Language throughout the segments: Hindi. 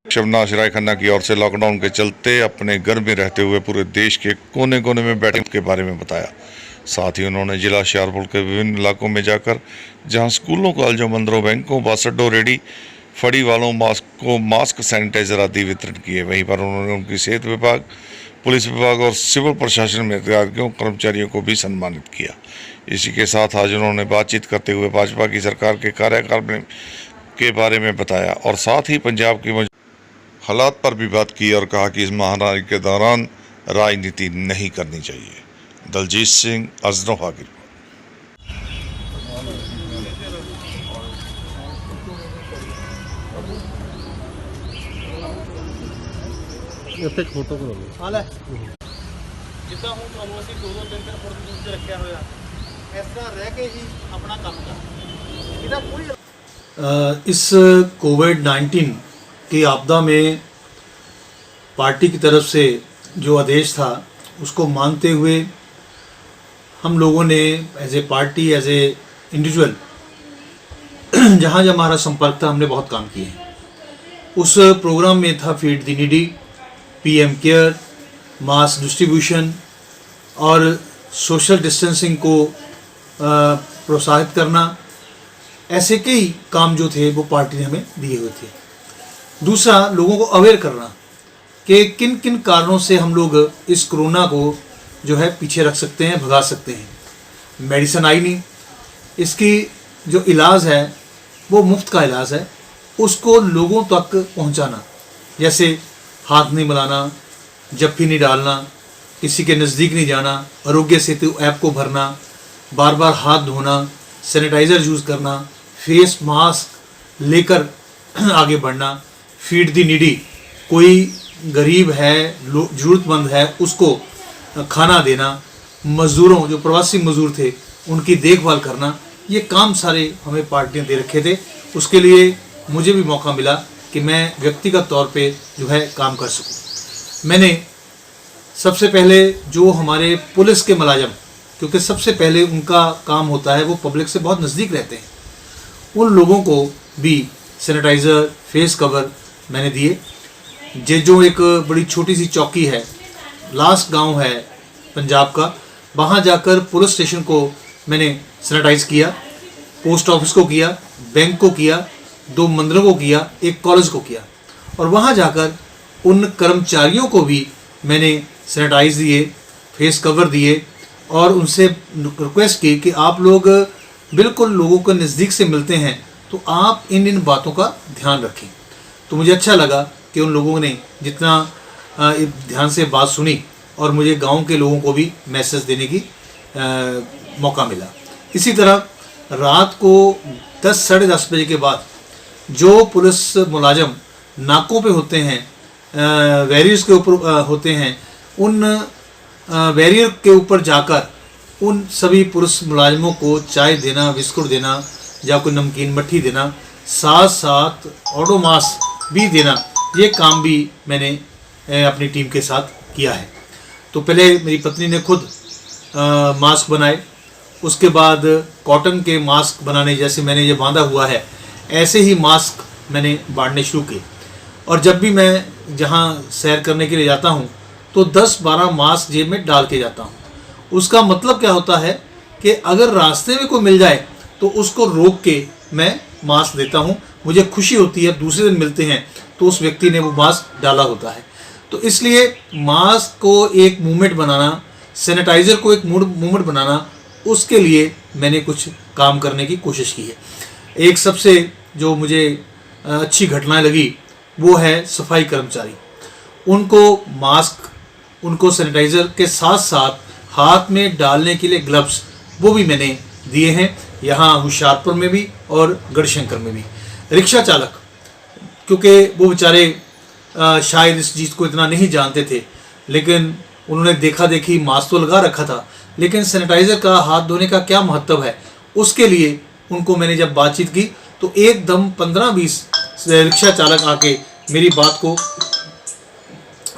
शबनाज राय खन्ना की ओर से लॉकडाउन के चलते अपने घर में रहते हुए पूरे देश के कोने कोने में बैठे के बारे में बताया। साथ ही उन्होंने जिला होशियारपुर के विभिन्न इलाकों में जाकर जहां स्कूलों, कॉलेजों, मंदिरों, बैंकों, बस अड्डों, रेडी फड़ी वालों को मास्क, सैनिटाइजर आदि वितरण किए। वहीं पर उन्होंने उनकी सेहत विभाग, पुलिस विभाग और सिविल प्रशासन में अधिकारियों, कर्मचारियों को भी सम्मानित किया। इसी के साथ आज उन्होंने बातचीत करते हुए भाजपा की सरकार के कार्यकाल के बारे में बताया और साथ ही पंजाब की हालात पर भी बात की और कहा कि इस महामारी के दौरान राजनीति नहीं करनी चाहिए। दलजीत सिंह, अजनोफा की एक फोटो करो हाल है जिदा हूँ ਤੁਹਾਨੂੰ ਅਸੀਂ 2-3 ਫੁੱਟ ਦੂਰ ਤੇ ਰੱਖਿਆ ਹੋਇਆ ਇਸ ਤਰ੍ਹਾਂ ਰਹਿ ਕੇ ਹੀ ਆਪਣਾ ਕੰਮ ਕਰ ਇਹਦਾ ਕੋਈ इस कोविड-19 की आपदा में पार्टी की तरफ से जो आदेश था उसको मानते हुए हम लोगों ने as a party, as a individual जहाँ जहाँ हमारा संपर्क था हमने बहुत काम किए हैं। उस प्रोग्राम में था feed the needy, PM care, mass distribution और सोशल डिस्टेंसिंग को प्रोत्साहित करना। ऐसे कई काम जो थे वो पार्टी ने हमें दिए हुए थे। दूसरा, लोगों को अवेयर करना कि किन किन कारणों से हम लोग इस कोरोना को जो है पीछे रख सकते हैं, भगा सकते हैं। मेडिसिन आई नहीं, इसकी जो इलाज है वो मुफ्त का इलाज है, उसको लोगों तक पहुंचाना। जैसे हाथ नहीं मिलाना, जप्फी नहीं डालना, किसी के नज़दीक नहीं जाना, आरोग्य सेतु ऐप को भरना, बार बार हाथ धोना, सैनिटाइज़र यूज़ करना, फेस मास्क लेकर आगे बढ़ना। फीड द नीडी, कोई गरीब है, ज़रूरतमंद है, उसको खाना देना। मज़दूरों, जो प्रवासी मज़दूर थे, उनकी देखभाल करना। ये काम सारे हमें पार्टी ने दे रखे थे। उसके लिए मुझे भी मौका मिला कि मैं व्यक्तिगत तौर पे जो है काम कर सकूं। मैंने सबसे पहले जो हमारे पुलिस के मुलाजिम, क्योंकि सबसे पहले उनका काम होता है, वो पब्लिक से बहुत नज़दीक रहते हैं, उन लोगों को भी सैनिटाइज़र, फेस कवर मैंने दिए। जो एक बड़ी छोटी सी चौकी है, लास्ट गांव है पंजाब का, वहाँ जाकर पुलिस स्टेशन को मैंने सैनिटाइज़ किया, पोस्ट ऑफिस को किया, बैंक को किया, 2 मंदिरों को किया, 1 कॉलेज को किया। और वहाँ जाकर उन कर्मचारियों को भी मैंने सैनिटाइज़ दिए, फेस कवर दिए और उनसे रिक्वेस्ट की कि आप लोग बिल्कुल लोगों को नज़दीक से मिलते हैं तो आप इन बातों का ध्यान रखें। तो मुझे अच्छा लगा कि उन लोगों ने जितना ध्यान से बात सुनी और मुझे गांव के लोगों को भी मैसेज देने की मौका मिला। इसी तरह रात को 10 साढ़े 10 बजे के बाद जो पुलिस मुलाजिम नाकों पे होते हैं, बैरियर्स के ऊपर होते हैं, उन बैरियर के ऊपर जाकर उन सभी पुलिस मुलाजिमों को चाय देना, बिस्कुट देना या कोई नमकीन मट्ठी देना, साथ साथ ओडोमास भी देना, ये काम भी मैंने अपनी टीम के साथ किया है। तो पहले मेरी पत्नी ने खुद मास्क बनाए, उसके बाद कॉटन के मास्क बनाने, जैसे मैंने ये बांधा हुआ है ऐसे ही मास्क मैंने बांटने शुरू किए। और जब भी मैं जहाँ सैर करने के लिए जाता हूँ तो 10-12 मास्क जेब में डाल के जाता हूँ। उसका मतलब क्या होता है कि अगर रास्ते में कोई मिल जाए तो उसको रोक के मैं मास्क देता हूँ। मुझे खुशी होती है, दूसरे दिन मिलते हैं तो उस व्यक्ति ने वो मास्क डाला होता है। तो इसलिए मास्क को एक मूवमेंट बनाना, सैनिटाइज़र को एक मूवमेंट बनाना, उसके लिए मैंने कुछ काम करने की कोशिश की है। एक सबसे जो मुझे अच्छी घटनाएं लगी वो है सफाई कर्मचारी। उनको मास्क, उनको सैनिटाइज़र के साथ साथ हाथ में डालने के लिए ग्लव्स वो भी मैंने दिए हैं, यहाँ होशियारपुर में भी और गढ़शंकर में भी। रिक्शा चालक, क्योंकि वो बेचारे शायद इस चीज़ को इतना नहीं जानते थे, लेकिन उन्होंने देखा देखी मास्क तो लगा रखा था, लेकिन सैनिटाइज़र का, हाथ धोने का क्या महत्व है, उसके लिए उनको मैंने जब बातचीत की तो एकदम 15-20 रिक्शा चालक आके मेरी बात को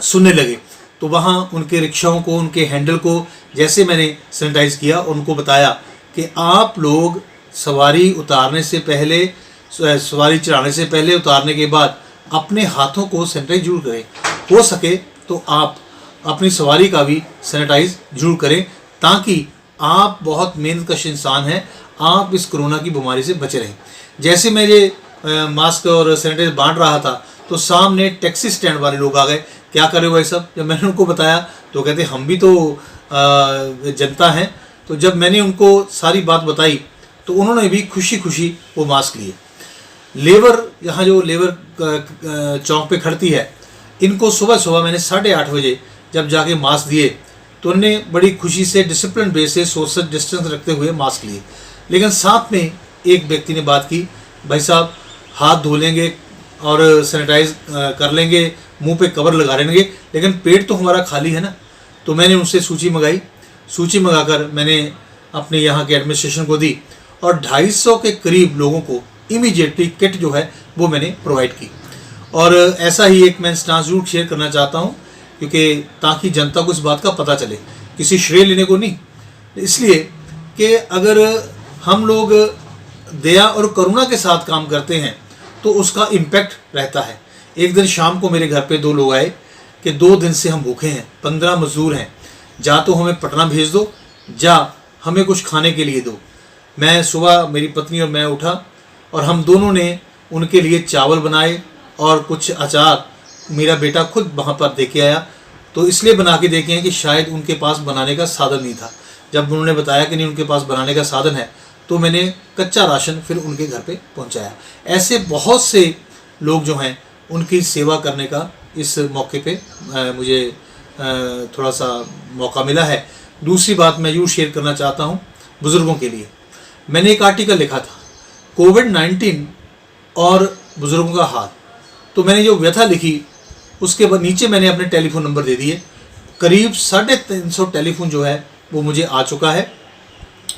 सुनने लगे। तो वहाँ उनके रिक्शाओं को, उनके हैंडल को जैसे मैंने सैनिटाइज़ किया, उनको बताया कि आप लोग सवारी उतारने से पहले, सवारी चढ़ाने से पहले, उतारने के बाद अपने हाथों को सैनिटाइज जरूर करें। हो सके तो आप अपनी सवारी का भी सैनिटाइज जरूर करें, ताकि आप बहुत मेहनतकश इंसान हैं, आप इस कोरोना की बीमारी से बचे रहें। जैसे मैं ये मास्क और सैनिटाइजर बांट रहा था तो सामने टैक्सी स्टैंड वाले लोग आ गए, क्या कर रहे हो भाई साहब? जब मैंने उनको बताया तो कहते हम भी तो जनता हैं। तो जब मैंने उनको सारी बात बताई तो उन्होंने भी खुशी खुशी वो मास्क लिए। लेबर, यहाँ जो लेबर चौक पे खड़ती है, इनको सुबह सुबह मैंने 8:30 बजे जब जाके मास्क दिए तो उन्होंने बड़ी खुशी से डिसिप्लिन बेस से सोशल डिस्टेंस रखते हुए मास्क लिए। लेकिन साथ में एक व्यक्ति ने बात की, भाई साहब हाथ धो लेंगे और सैनिटाइज कर लेंगे, मुंह पे कवर लगा लेंगे, लेकिन पेट तो हमारा खाली है ना। तो मैंने उनसे सूची मंगाई, सूची मंगाकर मैंने अपने यहाँ के एडमिनिस्ट्रेशन को दी और 250 के करीब लोगों को इमीडिएटली किट जो है वो मैंने प्रोवाइड की। और ऐसा ही एक मैं इंस्टांस जरूर शेयर करना चाहता हूँ, क्योंकि ताकि जनता को इस बात का पता चले, किसी श्रेय लेने को नहीं, इसलिए कि अगर हम लोग दया और करुणा के साथ काम करते हैं तो उसका इम्पैक्ट रहता है। एक दिन शाम को मेरे घर पे 2 लोग आए कि 2 दिन से हम भूखे हैं, 15 मजदूर हैं, जा तो हमें पटना भेज दो, जा हमें कुछ खाने के लिए दो। मैं सुबह, मेरी पत्नी और मैं उठा और हम दोनों ने उनके लिए चावल बनाए और कुछ अचार मेरा बेटा खुद वहाँ पर दे के आया। तो इसलिए बना के देखे हैं कि शायद उनके पास बनाने का साधन नहीं था। जब उन्होंने बताया कि नहीं उनके पास बनाने का साधन है तो मैंने कच्चा राशन फिर उनके घर पे पहुंचाया। ऐसे बहुत से लोग जो हैं उनकी सेवा करने का इस मौके पे मुझे थोड़ा सा मौका मिला है। दूसरी बात मैं यूँ शेयर करना चाहता हूँ बुज़ुर्गों के लिए। मैंने एक आर्टिकल लिखा था कोविड-19 और बुज़ुर्गों का हाल। तो मैंने जो व्यथा लिखी उसके बाद नीचे मैंने अपने टेलीफोन नंबर दे दिए। करीब 350 टेलीफोन जो है वो मुझे आ चुका है।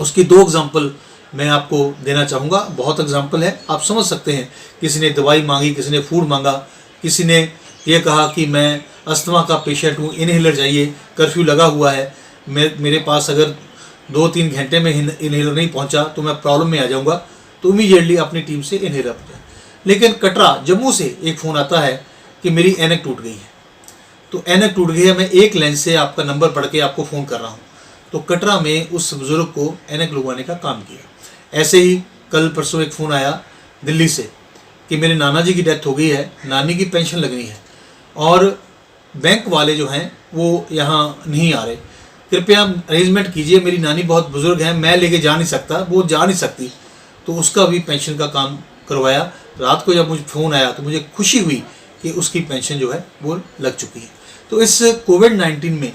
उसकी 2 एग्जाम्पल मैं आपको देना चाहूँगा। बहुत एग्जाम्पल है, आप समझ सकते हैं। किसी ने दवाई मांगी, किसी ने फूड मांगा, किसी ने ये कहा कि मैं अस्थमा का पेशेंट हूँ, इनहेलर चाहिए, कर्फ्यू लगा हुआ है, मेरे पास अगर 2-3 घंटे में इनहेलर नहीं पहुँचा तो मैं प्रॉब्लम में आ जाऊँगा, तो इमीडिएटली अपनी टीम से इनहेलर पहुँचा। लेकिन कटरा जम्मू से एक फ़ोन आता है कि मेरी ऐनक टूट गई है। तो ऐनक टूट गई है, मैं एक लेंस से आपका नंबर पढ़ के आपको फ़ोन कर रहा हूँ। तो कटरा में उस बुज़ुर्ग को ऐनक लगवाने का काम किया। ऐसे ही कल परसों एक फ़ोन आया दिल्ली से कि मेरे नाना जी की डेथ हो गई है, नानी की पेंशन लगनी है और बैंक वाले जो हैं वो यहाँ नहीं आ रहे, कृपया अरेंजमेंट कीजिए, मेरी नानी बहुत बुज़ुर्ग हैं, मैं लेके जा नहीं सकता, वो जा नहीं सकती। तो उसका भी पेंशन का काम करवाया। रात को जब मुझे फ़ोन आया तो मुझे खुशी हुई कि उसकी पेंशन जो है वो लग चुकी है। तो इस कोविड-19 में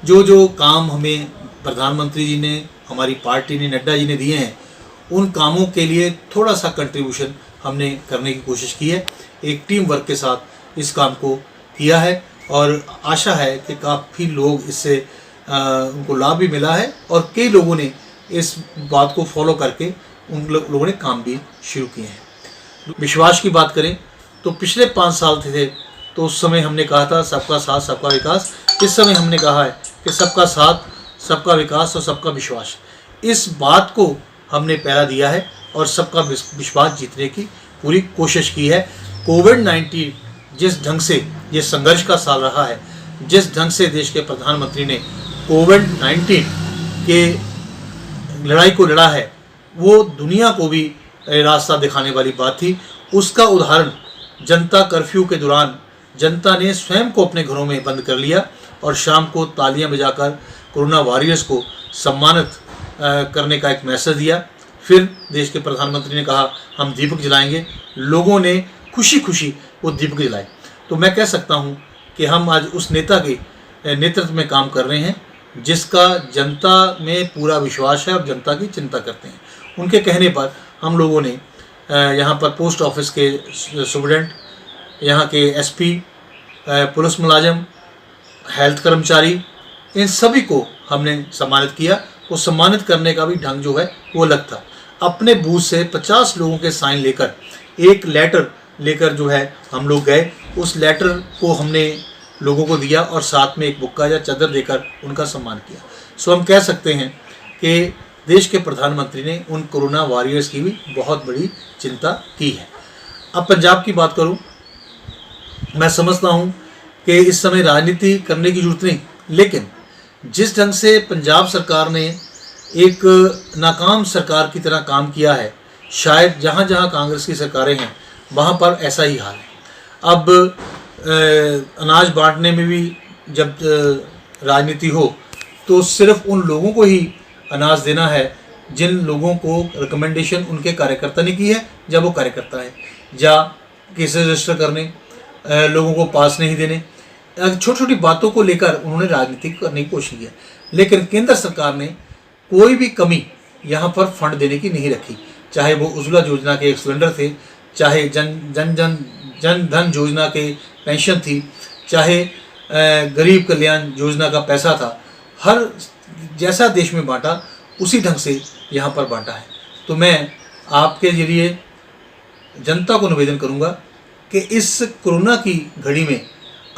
जो काम हमें प्रधानमंत्री जी ने, हमारी पार्टी ने, नड्डा जी ने दिए हैं, उन कामों के लिए थोड़ा सा कंट्रीब्यूशन हमने करने की कोशिश की है। एक टीम वर्क के साथ इस काम को किया है और आशा है कि काफ़ी लोग इससे उनको लाभ भी मिला है और कई लोगों ने इस बात को फॉलो करके उन लोगों ने काम भी शुरू किए हैं। विश्वास की बात करें तो पिछले 5 साल थे तो उस समय हमने कहा था सबका साथ सबका विकास। इस समय हमने कहा है कि सबका साथ सबका विकास और सबका विश्वास। इस बात को हमने पहरा दिया है और सबका विश्वास जीतने की पूरी कोशिश की है। कोविड-19 जिस ढंग से ये संघर्ष का साल रहा है, जिस ढंग से देश के प्रधानमंत्री ने कोविड-19 के लड़ाई को लड़ा है, वो दुनिया को भी रास्ता दिखाने वाली बात थी। उसका उदाहरण जनता कर्फ्यू के दौरान जनता ने स्वयं को अपने घरों में बंद कर लिया और शाम को तालियां बजाकर कोरोना वॉरियर्स को सम्मानित करने का एक मैसेज दिया। फिर देश के प्रधानमंत्री ने कहा हम दीपक जलाएंगे, लोगों ने खुशी खुशी वो दीपक जलाए। तो मैं कह सकता हूँ कि हम आज उस नेता के नेतृत्व में काम कर रहे हैं जिसका जनता में पूरा विश्वास है और जनता की चिंता करते हैं। उनके कहने पर हम लोगों ने यहाँ पर पोस्ट ऑफिस के सुपरडेंट, यहाँ के एसपी, पुलिस मुलाजिम, हेल्थ कर्मचारी, इन सभी को हमने सम्मानित किया। वो सम्मानित करने का भी ढंग जो है वो अलग था। अपने बूथ से 50 लोगों के साइन लेकर एक लेटर लेकर जो है हम लोग गए, उस लेटर को हमने लोगों को दिया और साथ में एक बुक्का या चादर देकर उनका सम्मान किया। सो हम कह सकते हैं कि देश के प्रधानमंत्री ने उन कोरोना वॉरियर्स की भी बहुत बड़ी चिंता की है। अब पंजाब की बात करूं मैं समझता हूँ कि इस समय राजनीति करने की जरूरत नहीं, लेकिन जिस ढंग से पंजाब सरकार ने एक नाकाम सरकार की तरह काम किया है, शायद जहाँ जहाँ कांग्रेस की सरकारें हैं वहाँ पर ऐसा ही हाल है। अब अनाज बांटने में भी जब राजनीति हो तो सिर्फ उन लोगों को ही अनाज देना है जिन लोगों को रिकमेंडेशन उनके कार्यकर्ता ने की है, जब वो कार्यकर्ता है, या केस रजिस्टर करने, लोगों को पास नहीं देने, छोटी छोटी बातों को लेकर उन्होंने राजनीति करने की कोशिश की है। लेकिन केंद्र सरकार ने कोई भी कमी यहाँ पर फंड देने की नहीं रखी, चाहे वो उज्ज्वला योजना के एक सिलेंडर थे, चाहे जन धन योजना के पेंशन थी, चाहे गरीब कल्याण योजना का पैसा था। हर जैसा देश में बांटा उसी ढंग से यहाँ पर बांटा है। तो मैं आपके जरिए जनता को निवेदन करूँगा कि इस कोरोना की घड़ी में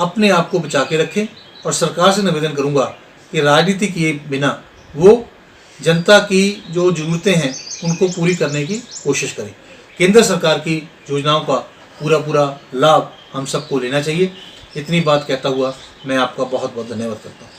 अपने आप को बचा के रखें, और सरकार से निवेदन करूँगा कि राजनीति किए बिना वो जनता की जो ज़रूरतें हैं उनको पूरी करने की कोशिश करें। केंद्र सरकार की योजनाओं का पूरा लाभ हम सबको लेना चाहिए। इतनी बात कहता हुआ मैं आपका बहुत बहुत धन्यवाद करता हूँ।